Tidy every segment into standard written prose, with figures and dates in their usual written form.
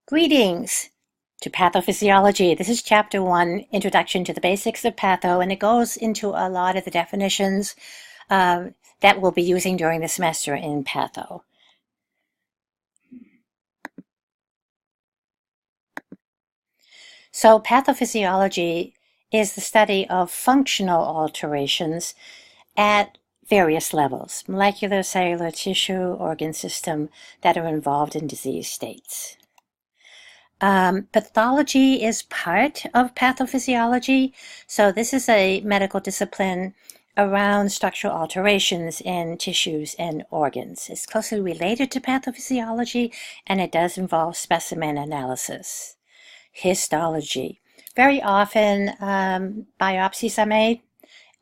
Greetings to Pathophysiology. This is Chapter 1, Introduction to the Basics of Patho, and it goes into a lot of the definitions that we'll be using during the semester in Patho. So pathophysiology is the study of functional alterations at various levels, molecular, cellular, tissue, organ system, that are involved in disease states. Pathology is part of pathophysiology, so this is a medical discipline around structural alterations in tissues and organs. It's closely related to pathophysiology, and it does involve specimen analysis. Histology. Very often, biopsies are made,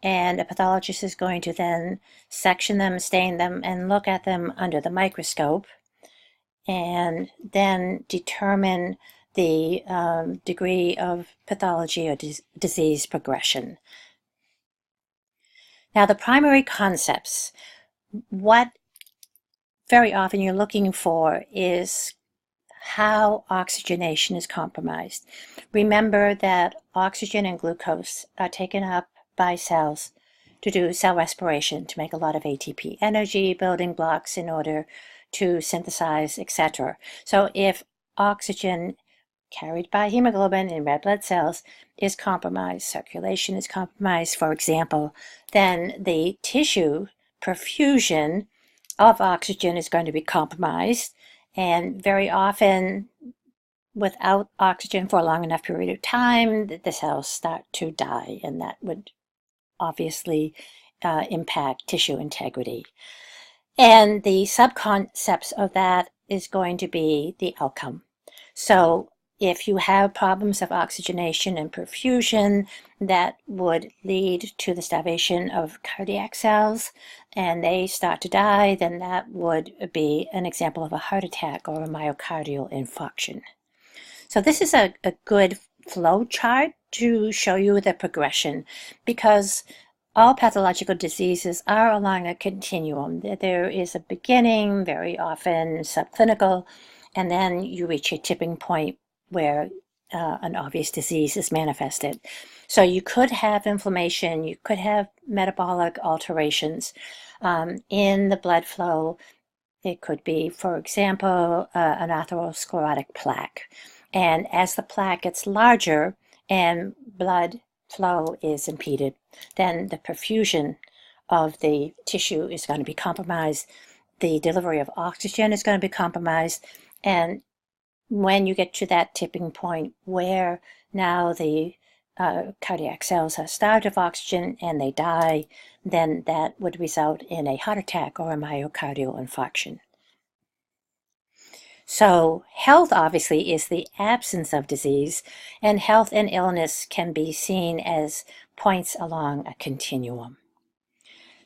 and a pathologist is going to then section them, stain them, and look at them under the microscope, and then determine the degree of pathology or disease progression. Now, the primary concepts, what very often you're looking for is how oxygenation is compromised. Remember that oxygen and glucose are taken up by cells to do cell respiration, to make a lot of ATP, energy building blocks in order to synthesize, etc. So if oxygen carried by hemoglobin in red blood cells is compromised, circulation is compromised, for example, then the tissue perfusion of oxygen is going to be compromised, and very often without oxygen for a long enough period of time, the cells start to die, and that would obviously impact tissue integrity. And the subconcepts of that is going to be the outcome. So if you have problems of oxygenation and perfusion, that would lead to the starvation of cardiac cells, and they start to die, then that would be an example of a heart attack or a myocardial infarction. So this is a good flow chart to show you the progression, because all pathological diseases are along a continuum. There is a beginning, very often subclinical, and then you reach a tipping point where an obvious disease is manifested. So you could have inflammation, you could have metabolic alterations in the blood flow. It could be, for example, an atherosclerotic plaque. And as the plaque gets larger and blood flow is impeded, then the perfusion of the tissue is going to be compromised. The delivery of oxygen is going to be compromised. And when you get to that tipping point where now the cardiac cells are starved of oxygen and they die, then that would result in a heart attack or a myocardial infarction. So health obviously is the absence of disease, and health and illness can be seen as points along a continuum.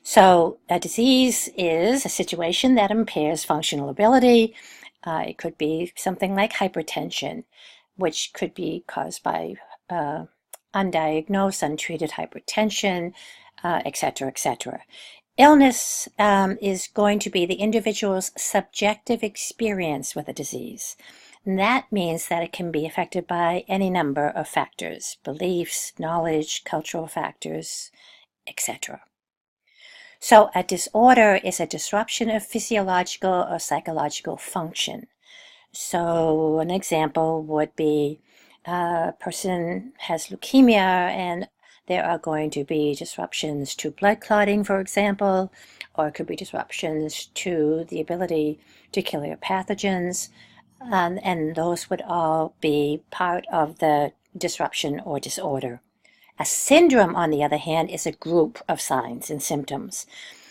So a disease is a situation that impairs functional ability. It could be something like hypertension, which could be caused by undiagnosed, untreated hypertension, etc., etc. Illness is going to be the individual's subjective experience with a disease. And that means that it can be affected by any number of factors: beliefs, knowledge, cultural factors, etc. So a disorder is a disruption of physiological or psychological function. So an example would be a person has leukemia and there are going to be disruptions to blood clotting, for example, or it could be disruptions to the ability to kill your pathogens, and those would all be part of the disruption or disorder. A syndrome, on the other hand, is a group of signs and symptoms.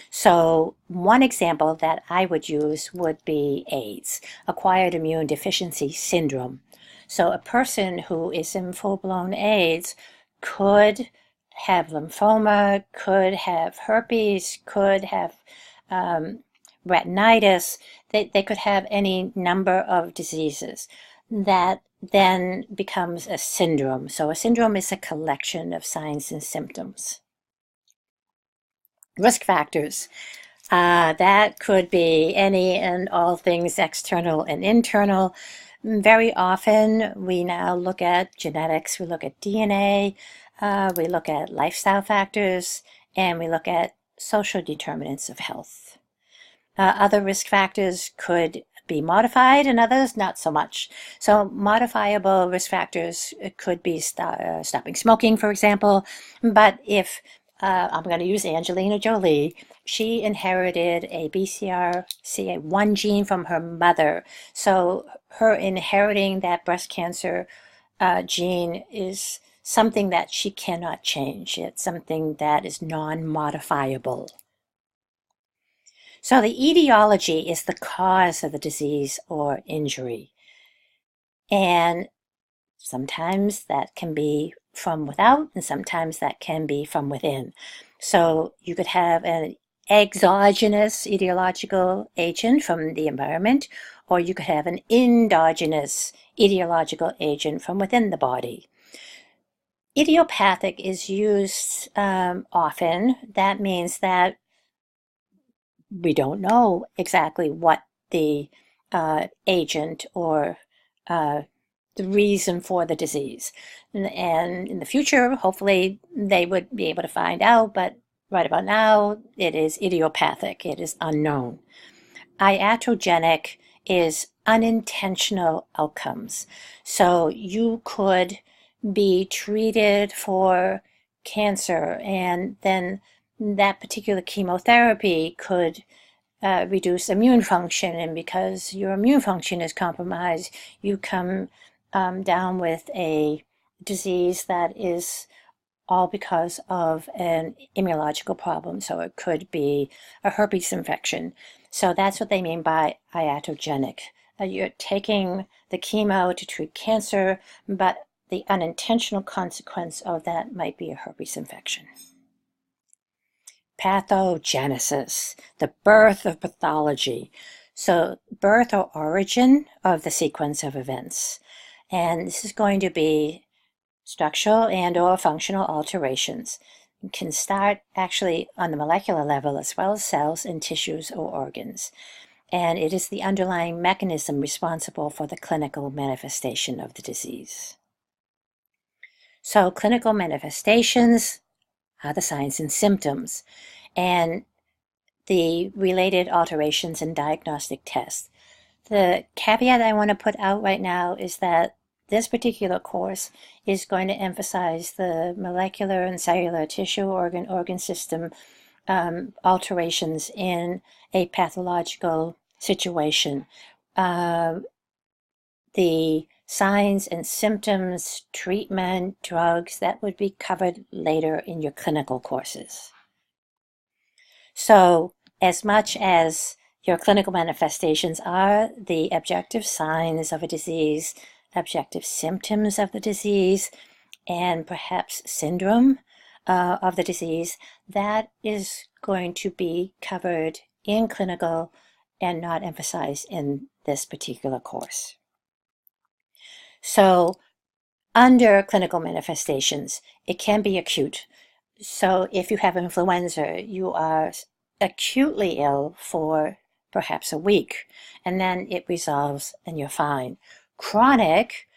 So one example that I would use would be AIDS, acquired immune deficiency syndrome. So a person who is in full-blown AIDS could have lymphoma, could have herpes, could have retinitis. They could have any number of diseases that then becomes a syndrome. So a syndrome is a collection of signs and symptoms. Risk factors. That could be any and all things external and internal. Very often we now look at genetics, we look at DNA, we look at lifestyle factors, and we look at social determinants of health. Other risk factors could be modified and others not so much. So modifiable risk factors could be stopping smoking, for example. But if I'm going to use Angelina Jolie, she inherited a BCRCA1 gene from her mother. So her inheriting that breast cancer gene is something that she cannot change. It's something that is non-modifiable. So the etiology is the cause of the disease or injury. And sometimes that can be from without, and sometimes that can be from within. So you could have an exogenous etiological agent from the environment, or you could have an endogenous etiological agent from within the body. Idiopathic is used often. That means that we don't know exactly what the agent or the reason for the disease. And in the future, hopefully they would be able to find out, but right about now, it is idiopathic. It is unknown. Iatrogenic is unintentional outcomes. So you could be treated for cancer, and then that particular chemotherapy could reduce immune function, and because your immune function is compromised, you come down with a disease that is all because of an immunological problem. So it could be a herpes infection. So that's what they mean by iatrogenic. You're taking the chemo to treat cancer, but the unintentional consequence of that might be a herpes infection. Pathogenesis, the birth of pathology. So birth or origin of the sequence of events. And this is going to be structural and or functional alterations. It can start actually on the molecular level as well as cells and tissues or organs. And it is the underlying mechanism responsible for the clinical manifestation of the disease. So clinical manifestations are the signs and symptoms and the related alterations in diagnostic tests. The caveat I want to put out right now is that this particular course is going to emphasize the molecular and cellular tissue organ system alterations in a pathological situation. The signs and symptoms, treatment, drugs, that would be covered later in your clinical courses. So as much as your clinical manifestations are the objective signs of a disease, objective symptoms of the disease, and perhaps syndrome of the disease, that is going to be covered in clinical and not emphasized in this particular course. So under clinical manifestations, it can be acute. So if you have influenza, you are acutely ill for perhaps a week, and then it resolves and you're fine. Chronic,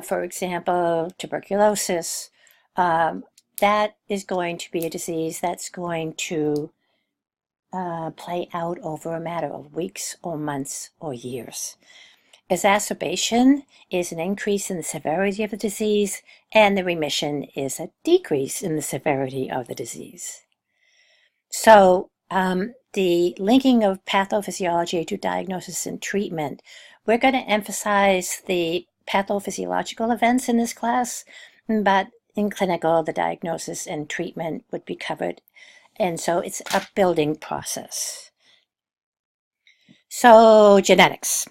for example, tuberculosis, that is going to be a disease that's going to play out over a matter of weeks or months or years. Exacerbation is an increase in the severity of the disease, and the remission is a decrease in the severity of the disease. So the linking of pathophysiology to diagnosis and treatment, we're going to emphasize the pathophysiological events in this class, but in clinical, the diagnosis and treatment would be covered. And so it's a building process. So genetics.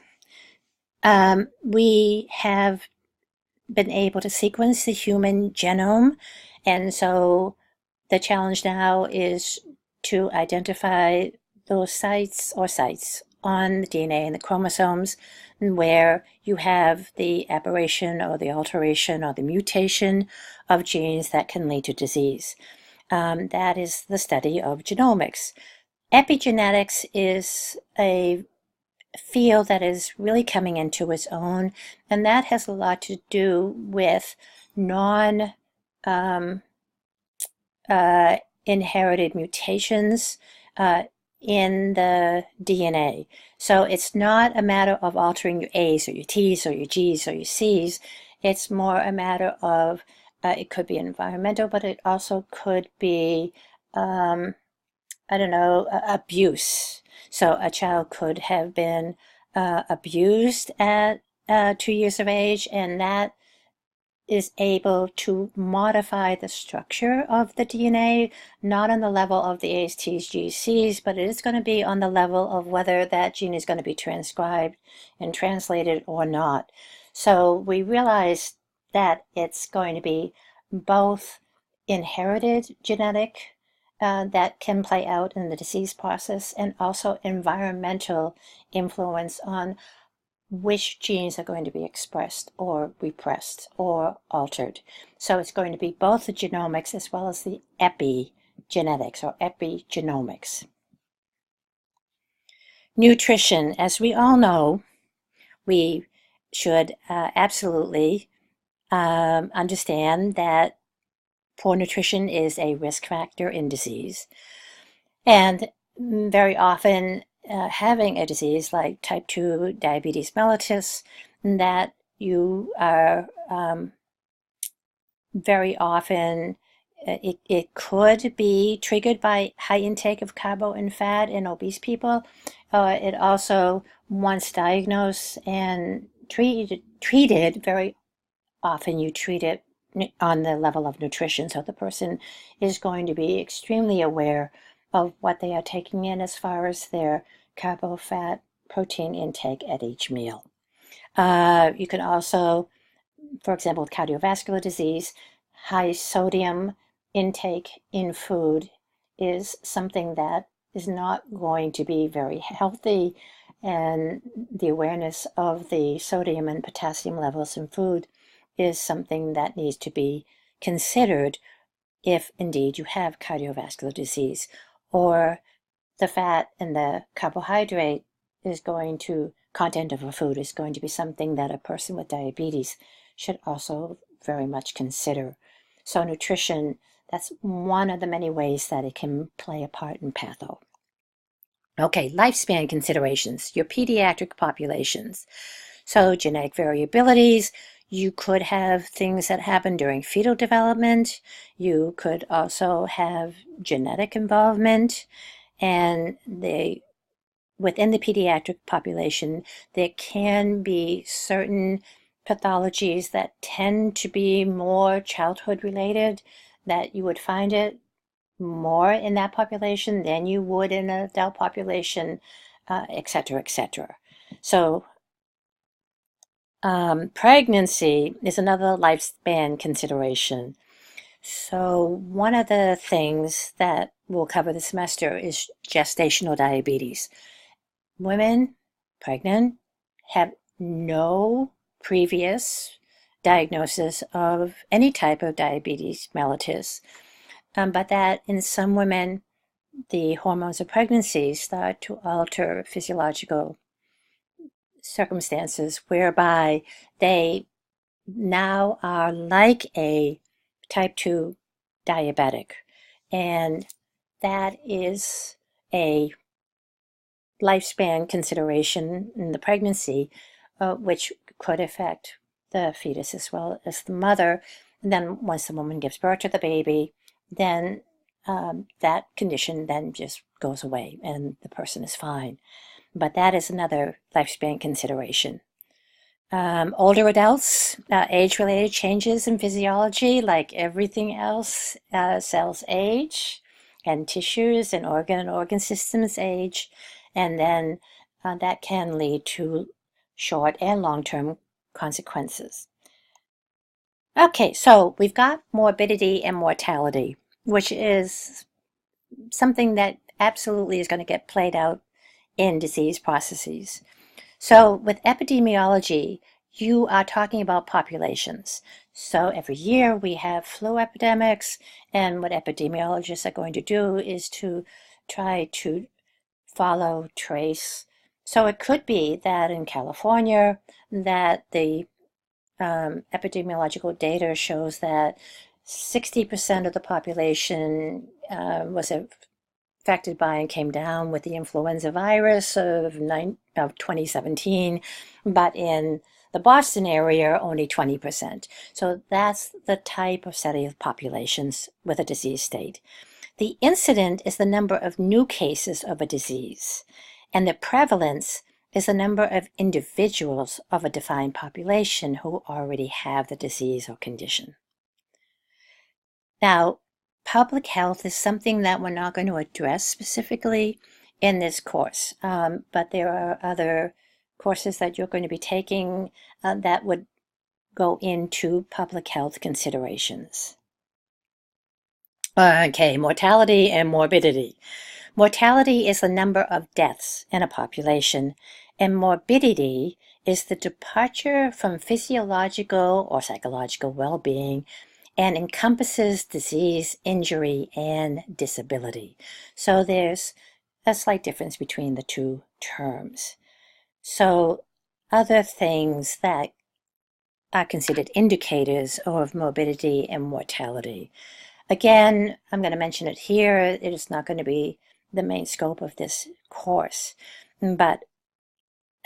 We have been able to sequence the human genome, and so the challenge now is to identify those sites on the DNA and the chromosomes where you have the aberration or the alteration or the mutation of genes that can lead to disease. That is the study of genomics. Epigenetics is a field that is really coming into its own, and that has a lot to do with non inherited mutations in the DNA. So it's not a matter of altering your A's or your T's or your G's or your C's. It's more a matter of, it could be environmental, but it also could be, I don't know, abuse. So a child could have been abused at 2 years of age, and that is able to modify the structure of the DNA, not on the level of the A's, T's, G's, C's, but it is going to be on the level of whether that gene is going to be transcribed and translated or not. So we realize that it's going to be both inherited genetic that can play out in the disease process, and also environmental influence on which genes are going to be expressed or repressed or altered. So it's going to be both the genomics as well as the epigenetics or epigenomics. Nutrition, as we all know, we should absolutely understand that poor nutrition is a risk factor in disease. And very often having a disease like type 2 diabetes mellitus, that you are very often, it could be triggered by high intake of carbo and fat in obese people. It also, once diagnosed and treated, very often you treat it on the level of nutrition. So the person is going to be extremely aware of what they are taking in as far as their carbo, fat, protein intake at each meal. You can also, for example, with cardiovascular disease, high sodium intake in food is something that is not going to be very healthy, and the awareness of the sodium and potassium levels in food is something that needs to be considered if indeed you have cardiovascular disease, or the fat and the carbohydrate is going to, content of a food is going to be something that a person with diabetes should also very much consider. So nutrition, that's one of the many ways that it can play a part in patho. Okay, lifespan considerations, your pediatric populations. So genetic variabilities, you could have things that happen during fetal development. You could also have genetic involvement, and within the pediatric population, there can be certain pathologies that tend to be more childhood related, that you would find it more in that population than you would in an adult population, et cetera, et cetera. So pregnancy is another lifespan consideration. So one of the things that we'll cover this semester is gestational diabetes. Women pregnant have no previous diagnosis of any type of diabetes mellitus, but that in some women, the hormones of pregnancy start to alter physiological circumstances whereby they now are like a type 2 diabetic. And that is a lifespan consideration in the pregnancy, which could affect the fetus as well as the mother. And then once the woman gives birth to the baby, then that condition then just goes away and the person is fine. But that is another lifespan consideration. Older adults, age-related changes in physiology, like everything else, cells age, and tissues and organ systems age, and then that can lead to short and long-term consequences. Okay, so we've got morbidity and mortality, which is something that absolutely is going to get played out in disease processes. So with epidemiology, you are talking about populations. So every year we have flu epidemics, and what epidemiologists are going to do is to try to follow, trace So it could be that in California, that the epidemiological data shows that 60% of the population was affected by and came down with the influenza virus of 2017, but in the Boston area, only 20%. So that's the type of study of populations with a disease state. The incident is the number of new cases of a disease, and the prevalence is the number of individuals of a defined population who already have the disease or condition. Now, public health is something that we're not going to address specifically in this course, but there are other courses that you're going to be taking that would go into public health considerations. Okay, mortality and morbidity. Mortality is the number of deaths in a population, and morbidity is the departure from physiological or psychological well-being and encompasses disease, injury, and disability. So there's a slight difference between the two terms. So other things that are considered indicators of morbidity and mortality. Again, I'm going to mention it here. It is not going to be the main scope of this course, but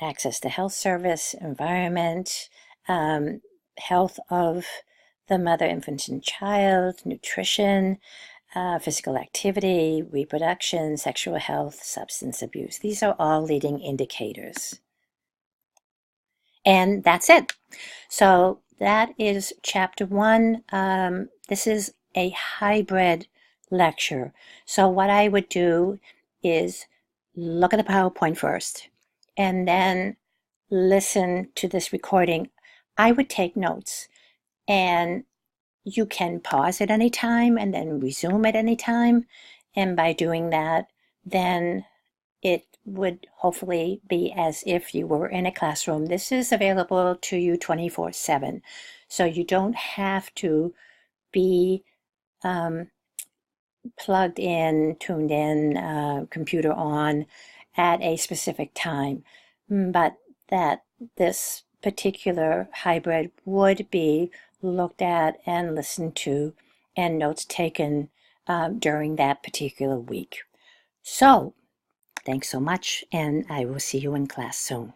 access to health service, environment, health of the mother, infant, and child, nutrition, physical activity, reproduction, sexual health, substance abuse. These are all leading indicators. And that's it. So that is chapter 1. This is a hybrid lecture. So what I would do is look at the PowerPoint first and then listen to this recording. I would take notes, and you can pause at any time and then resume at any time. And by doing that, then it would hopefully be as if you were in a classroom. This is available to you 24/7. So you don't have to be plugged in, tuned in, computer on at a specific time, but that this particular hybrid would be looked at and listened to and notes taken during that particular week. So, thanks so much, and I will see you in class soon.